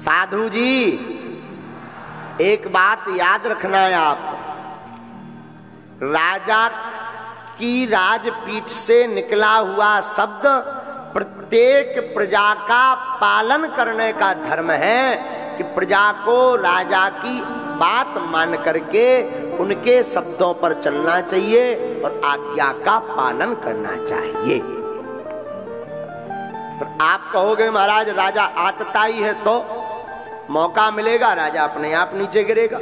साधु जी एक बात याद रखना है आप, राजा की राजपीठ से निकला हुआ शब्द प्रत्येक प्रजा का पालन करने का धर्म है कि प्रजा को राजा की बात मान करके उनके शब्दों पर चलना चाहिए और आज्ञा का पालन करना चाहिए। आप कहोगे महाराज राजा आतताई है, तो मौका मिलेगा राजा अपने आप नीचे गिरेगा।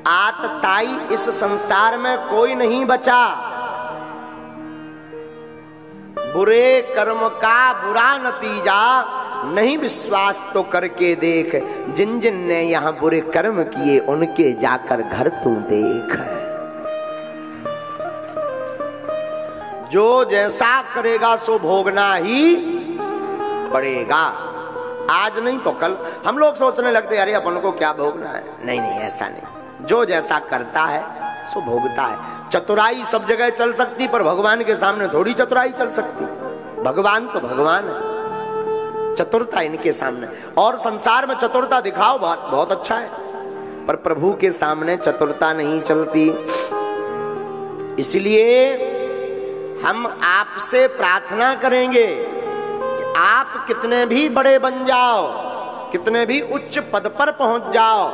आतताई इस संसार में कोई नहीं बचा। बुरे कर्म का बुरा नतीजा नहीं विश्वास तो करके देख, जिन जिन ने यहां बुरे कर्म किए उनके जाकर घर तू देख। जो जैसा करेगा सो भोगना ही पड़ेगा। आज नहीं तो कल हम लोग सोचने लगते अरे अपन को क्या भोगना है। नहीं नहीं, ऐसा नहीं। जो जैसा करता है सो भोगता है। चतुराई सब जगह चल सकती, पर भगवान के सामने थोड़ी चतुराई चल सकती। भगवान तो भगवान है, चतुरता इनके सामने। और संसार में चतुरता दिखाओ, बहुत अच्छा है, पर प्रभु के सामने चतुरता नहीं चलती। इसलिए हम आपसे प्रार्थना करेंगे कि आप कितने भी बड़े बन जाओ, कितने भी उच्च पद पर पहुंच जाओ,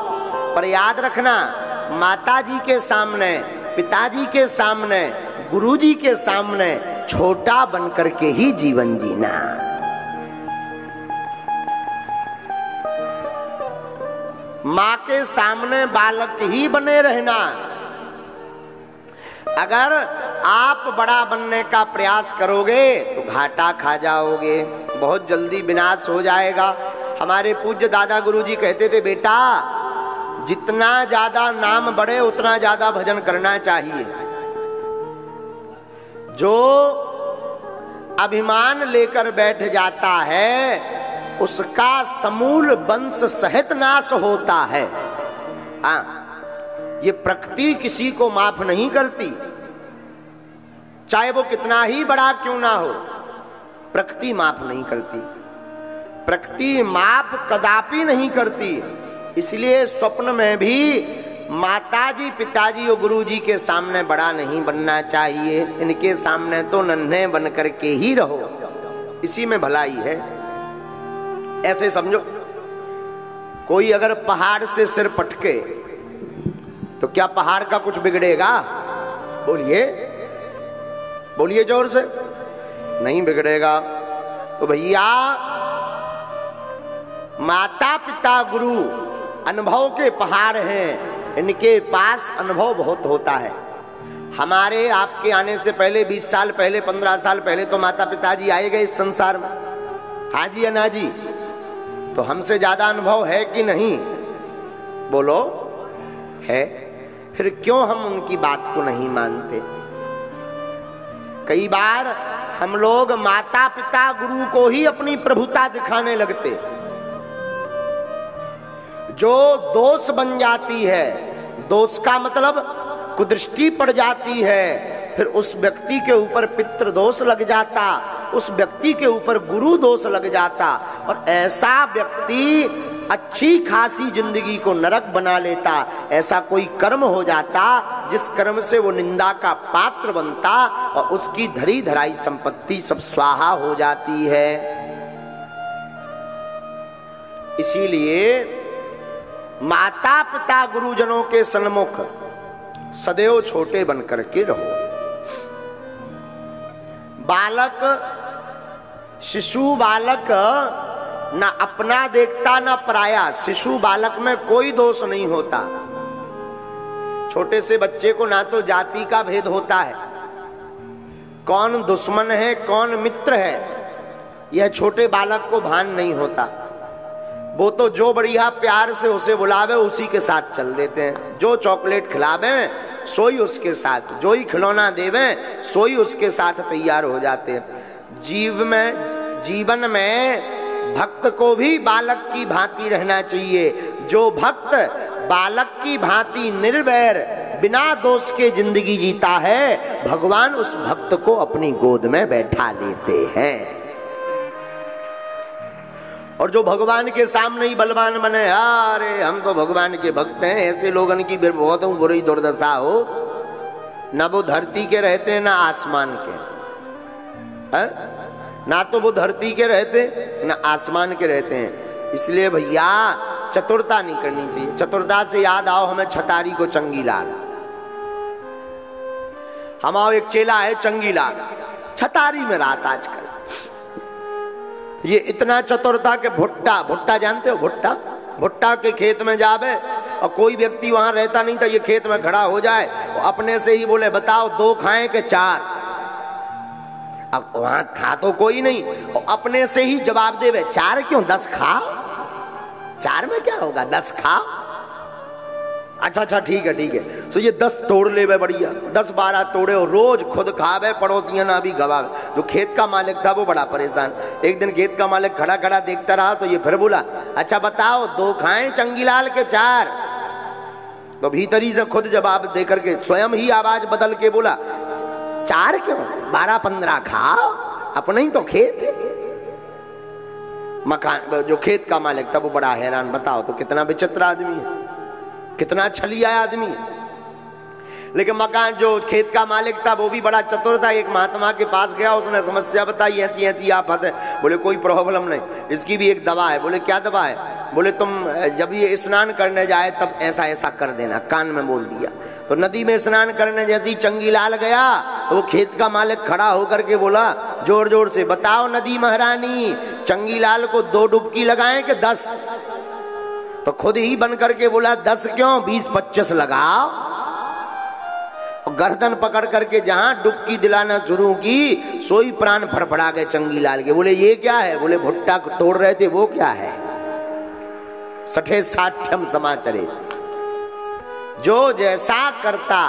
पर याद रखना माता जी के सामने, पिताजी के सामने, गुरुजी के सामने छोटा बनकर के ही जीवन जीना। मां के सामने बालक ही बने रहना। अगर आप बड़ा बनने का प्रयास करोगे तो घाटा खा जाओगे, बहुत जल्दी विनाश हो जाएगा। हमारे पूज्य दादा गुरुजी कहते थे, बेटा जितना ज्यादा नाम बढ़े उतना ज्यादा भजन करना चाहिए। जो अभिमान लेकर बैठ जाता है उसका समूल वंश सहित नाश होता है। हाँ, ये प्रकृति किसी को माफ नहीं करती, चाहे वो कितना ही बड़ा क्यों ना हो। प्रकृति माफ नहीं करती, प्रकृति माफ कदापि नहीं करती। इसलिए स्वप्न में भी माताजी, पिताजी और गुरुजी के सामने बड़ा नहीं बनना चाहिए। इनके सामने तो नन्हे बन करके ही रहो, इसी में भलाई है। ऐसे समझो, कोई अगर पहाड़ से सिर पटके तो क्या पहाड़ का कुछ बिगड़ेगा? बोलिए बोलिए जोर से, नहीं बिगड़ेगा। तो भैया माता पिता गुरु अनुभव के पहाड़ हैं, इनके पास अनुभव बहुत होता है। हमारे आपके आने से पहले 20 साल पहले, 15 साल पहले तो माता पिताजी आए गए इस संसार में। हाँ जी या ना जी? तो हमसे ज्यादा अनुभव है कि नहीं? बोलो, है। फिर क्यों हम उनकी बात को नहीं मानते? कई बार हम लोग माता पिता गुरु को ही अपनी प्रभुता दिखाने लगते। जो दोष बन जाती है, दोष का मतलब कुदृष्टि पड़ जाती है, फिर उस व्यक्ति के ऊपर पितृ दोष लग जाता, उस व्यक्ति के ऊपर गुरु दोष लग जाता, और ऐसा व्यक्ति अच्छी खासी जिंदगी को नरक बना लेता। ऐसा कोई कर्म हो जाता जिस कर्म से वो निंदा का पात्र बनता और उसकी धरी धराई संपत्ति सब स्वाहा हो जाती है। इसीलिए माता पिता गुरुजनों के सन्मुख सदैव छोटे बनकर के रहो। बालक, शिशु बालक ना अपना देखता ना पराया। शिशु बालक में कोई दोष नहीं होता। छोटे से बच्चे को ना तो जाति का भेद होता है, कौन दुश्मन है कौन मित्र है, यह छोटे बालक को भान नहीं होता। वो तो जो बढ़िया प्यार से उसे बुलावे उसी के साथ चल देते हैं। जो चॉकलेट खिलावे सोई उसके साथ, जो ही खिलौना देवे सोई उसके साथ तैयार हो जाते हैं। जीवन में भक्त को भी बालक की भांति रहना चाहिए। जो भक्त बालक की भांति निर्वैर बिना दोष के जिंदगी जीता है, भगवान उस भक्त को अपनी गोद में बैठा लेते हैं। और जो भगवान के सामने ही बलवान बने, अरे हम तो भगवान के भक्त हैं, ऐसे लोगन की बहुत बुरी दुर्दशा हो। ना वो धरती के रहते हैं ना आसमान के, है? ना तो वो धरती के रहते ना आसमान के रहते हैं। इसलिए भैया चतुरता नहीं करनी चाहिए। चतुरता से याद आओ हमें छतारी को चंगीलाल, हमारा एक चेला है चंगीलाल, छतारी में रात आजकल। ये इतना चतुर था कि भुट्टा, भुट्टा जानते हो भुट्टा, भुट्टा के खेत में जावे और कोई व्यक्ति वहां रहता नहीं था, ये खेत में खड़ा हो जाए और अपने से ही बोले बताओ 2 खाएं कि 4। अब वहां था तो कोई नहीं और अपने से ही जवाब देवे 4 क्यों, 10 खाओ, 4 में क्या होगा, 10 खाओ। अच्छा ठीक है। तो ये 10 तोड़ लेवे बढ़िया, 10-12 तोड़े और रोज खुद खावे, पड़ोसियां ना भी गवावे। जो खेत का मालिक था वो बड़ा परेशान। एक दिन खेत का मालिक खड़ा खड़ा देखता रहा तो ये फिर बोला अच्छा बताओ 2 खाएं चंगीलाल के 4। तो भीतरी से खुद जवाब दे करके स्वयं ही आवाज बदल के बोला 4 क्यों, 12-15 खाओ, अपना ही तो खेत है। मकान जो खेत का मालिक था वो बड़ा हैरान, बताओ तो कितना विचित्र आदमी है, कितना छलिया आदमी है। लेकिन मकान जो खेत का मालिक था वो भी बड़ा चतुर था। एक महात्मा के पास गया, उसने समस्या बताई, ऐसी आफत है। बोले कोई प्रॉब्लम नहीं, इसकी भी एक दवा है। बोले क्या दवा है? बोले तुम जब ये स्नान करने जाए तब ऐसा ऐसा कर देना, कान में बोल दिया। तो नदी में स्नान करने जैसी चंगीलाल गया तो वो खेत का मालिक खड़ा होकर के बोला जोर जोर से बताओ नदी महारानी, चंगीलाल को 2 डुबकी लगाएं कि 10? तो खुद ही बन करके बोला 10 क्यों, 20-25 लगाओ। और गर्दन पकड़ करके जहां डुबकी दिलाना शुरू की सोई प्राण फड़फड़ा गए चंगीलाल के। बोले ये क्या है? बोले भुट्टा तोड़ रहे थे, वो क्या है? सठे साठ्यम समाचरे, जो जैसा करता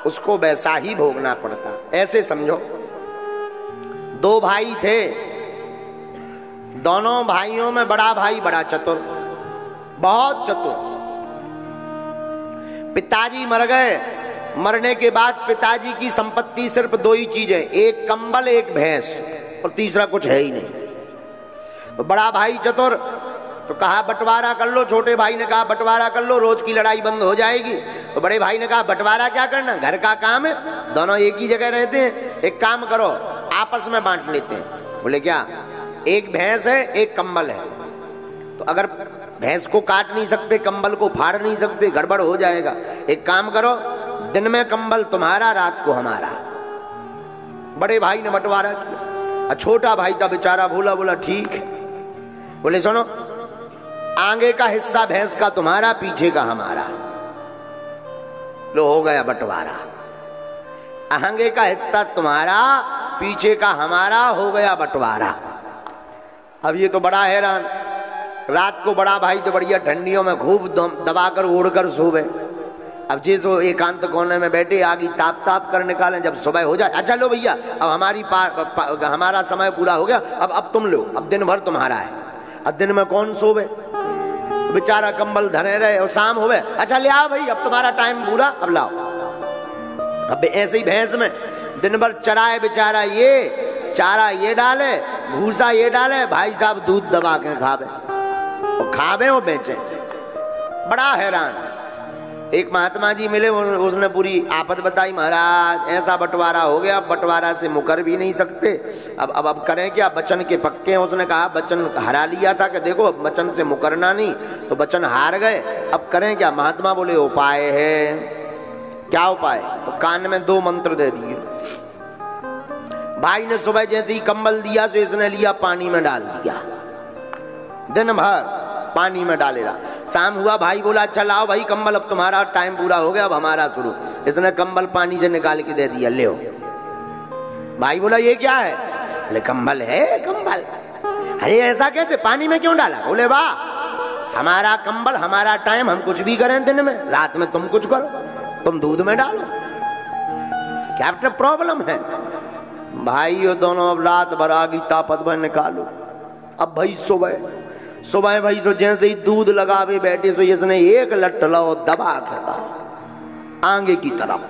उसको वैसा ही भोगना पड़ता। ऐसे समझो 2 भाई थे, दोनों भाइयों में बड़ा भाई बड़ा चतुर, बहुत चतुर। पिताजी मर गए, मरने के बाद पिताजी की संपत्ति सिर्फ 2 ही चीजें, एक कंबल एक भैंस, और तीसरा कुछ है ही नहीं। तो बड़ा भाई चतुर तो कहा बंटवारा कर लो। छोटे भाई ने कहा बंटवारा कर लो, रोज की लड़ाई बंद हो जाएगी। तो बड़े भाई ने कहा बंटवारा क्या करना, घर का काम है, दोनों एक ही जगह रहते हैं, एक काम करो आपस में बांट लेते हैं। बोले क्या? एक भैंस है एक कंबल है, तो अगर भैंस को काट नहीं सकते, कंबल को फाड़ नहीं सकते, गड़बड़ हो जाएगा। एक काम करो, दिन में कंबल तुम्हारा, रात को हमारा। बड़े भाई ने बंटवारा किया। छोटा भाई था बेचारा भूला, बोला ठीक है। बोले सुनो, आगे का हिस्सा भैंस का तुम्हारा, पीछे का हमारा। लो हो गया बंटवारा। आगे का हिस्सा तुम्हारा, पीछे का हमारा, हो गया बंटवारा। अब ये तो बड़ा हैरान। रात को बड़ा भाई तो बढ़िया ठंडियों में खूब दबाकर ओढ़कर सोवे। अब जी सो एकांत कोने में बैठे, आगी ताप ताप कर निकाले। जब सुबह हो जाए, अच्छा लो भैया अब हमारा समय पूरा हो गया, अब तुम लो, अब दिन भर तुम्हारा है। अब दिन में कौन सोवे, बेचारा कंबल धरे रहे। और शाम होवे, अच्छा ले आओ भाई अब तुम्हारा टाइम पूरा, अब लाओ। अब ऐसे ही भैंस में दिन भर चराए बेचारा, ये चारा ये डाले, भूसा ये डाले, भाई साहब दूध दबा के खावे और खावे वो बेचे। बड़ा हैरान। एक महात्मा जी मिले, उसने पूरी आफत बताई, महाराज ऐसा बंटवारा हो गया, अब बंटवारा से मुकर भी नहीं सकते, अब करें क्या, बचन के पक्के हैं। उसने कहा बचन हरा लिया था कि देखो अब बचन से मुकरना नहीं, तो बचन हार गए, अब करें क्या? महात्मा बोले उपाय है। क्या उपाय? तो कान में 2 मंत्र दे दिए। भाई ने सुबह जैसे ही कंबल दिया तो इसने लिया पानी में डाल दिया, दिन भर पानी में डाले रहा। शाम हुआ, भाई बोला चलाओ भाई कंबल, अब तुम्हारा टाइम पूरा हो गया, अब हमारा शुरू। इसने कंबल पानी से निकाल के दे दिया, ले। भाई बोला ये क्या है? बोले कंबल है, कंबल। अरे ऐसा कैसे, पानी में क्यों डाला? बोले वाह, हमारा कंबल, हमारा टाइम, हम कुछ भी करें दिन में, रात में तुम कुछ करो, तुम दूध में डालो, क्या प्रॉब्लम है? भाई ये दोनों अब रात भर आगी तापत भर निकालो। अब भाई सुबह भाई सो जैसे ही दूध लगावे बैठे सो इसने एक लट लो दबा के आगे की तरफ,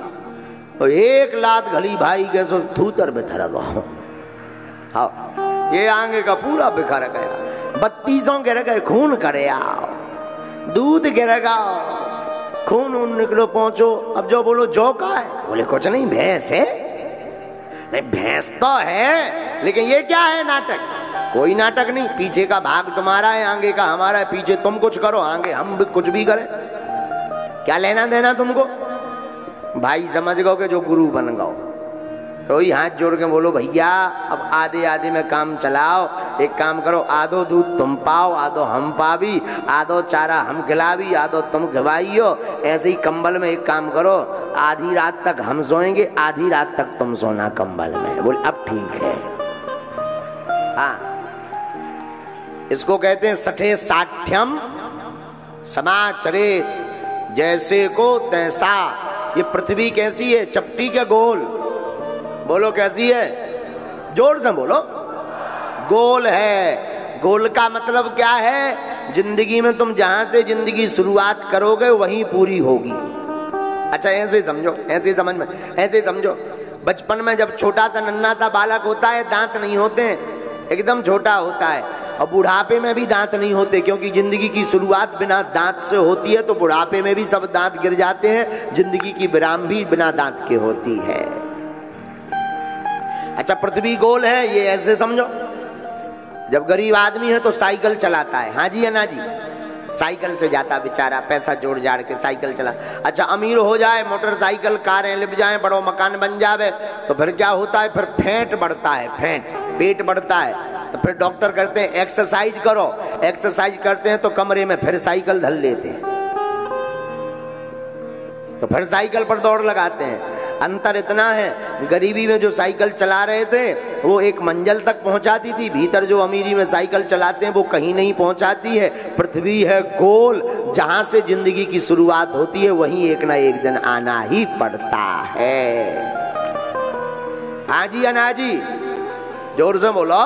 तो एक लात घली भाई के सो थूतर बिखर गो। हाँ, ये आगे का पूरा बिखर गया। 32 गिर गए, खून करे आओ, दूध गिर गाओ, खून उन निकलो पहुंचो। अब जो बोलो जो का है, बोले कुछ नहीं भैंस है। नहीं भैंस तो है, लेकिन ये क्या है नाटक? कोई नाटक नहीं, पीछे का भाग तुम्हारा है, आगे का हमारा है। पीछे तुम कुछ करो, आगे हम भी कुछ भी करें, क्या लेना देना तुमको? भाई समझ गो के जो गुरु बन गो, तो ही हाथ जोड़ के बोलो भैया अब आधे आधे में काम चलाओ। एक काम करो, आधो दूध तुम पाओ, आधो हम पावी, आधो चारा हम खिलावी, आधो तुम खिलाइयो। ऐसे ही कंबल में एक काम करो, आधी रात तक हम सोएंगे, आधी रात तक तुम सोना कंबल में। बोल अब ठीक है। हाँ, इसको कहते हैं सठे साठ्यम समाचरित, जैसे को तैसा। ये पृथ्वी कैसी है? चपटी के गोल? बोलो कैसी है? जोर से बोलो। गोल है। गोल का मतलब क्या है? जिंदगी में तुम जहां से जिंदगी शुरुआत करोगे वहीं पूरी होगी। अच्छा ऐसे समझो, ऐसे समझ में, ऐसे समझो, बचपन में जब छोटा सा नन्हा सा बालक होता है, दांत नहीं होते हैं, एकदम छोटा होता है। और बुढ़ापे में भी दांत नहीं होते, क्योंकि जिंदगी की शुरुआत बिना दांत से होती है, तो बुढ़ापे में भी सब दांत गिर जाते हैं। जिंदगी की विराम भी बिना दांत के होती है। अच्छा पृथ्वी गोल है, ये ऐसे समझो, जब गरीब आदमी है तो साइकिल चलाता है, हाँ जी या ना जी, साइकिल से जाता बेचारा, पैसा जोड़ जाड़ के साइकिल चला। अच्छा अमीर हो जाए, मोटरसाइकिल कारें लिप जाए, बड़ो मकान बन जावे, तो फिर क्या होता है? फिर फेंट बढ़ता है, फेंट, पेट बढ़ता है। तो फिर डॉक्टर कहते हैं एक्सरसाइज करो, एक्सरसाइज करते हैं तो कमरे में फिर साइकिल धर लेते हैं, तो फिर साइकिल पर दौड़ लगाते हैं। अंतर इतना है, गरीबी में जो साइकिल चला रहे थे वो एक मंजिल तक पहुंचाती थी, भीतर जो अमीरी में साइकिल चलाते हैं वो कहीं नहीं पहुंचाती है। पृथ्वी है गोल, जहां से जिंदगी की शुरुआत होती है वहीं एक ना एक दिन आना ही पड़ता है। हाँ जी या ना जी? जोर से बोलो।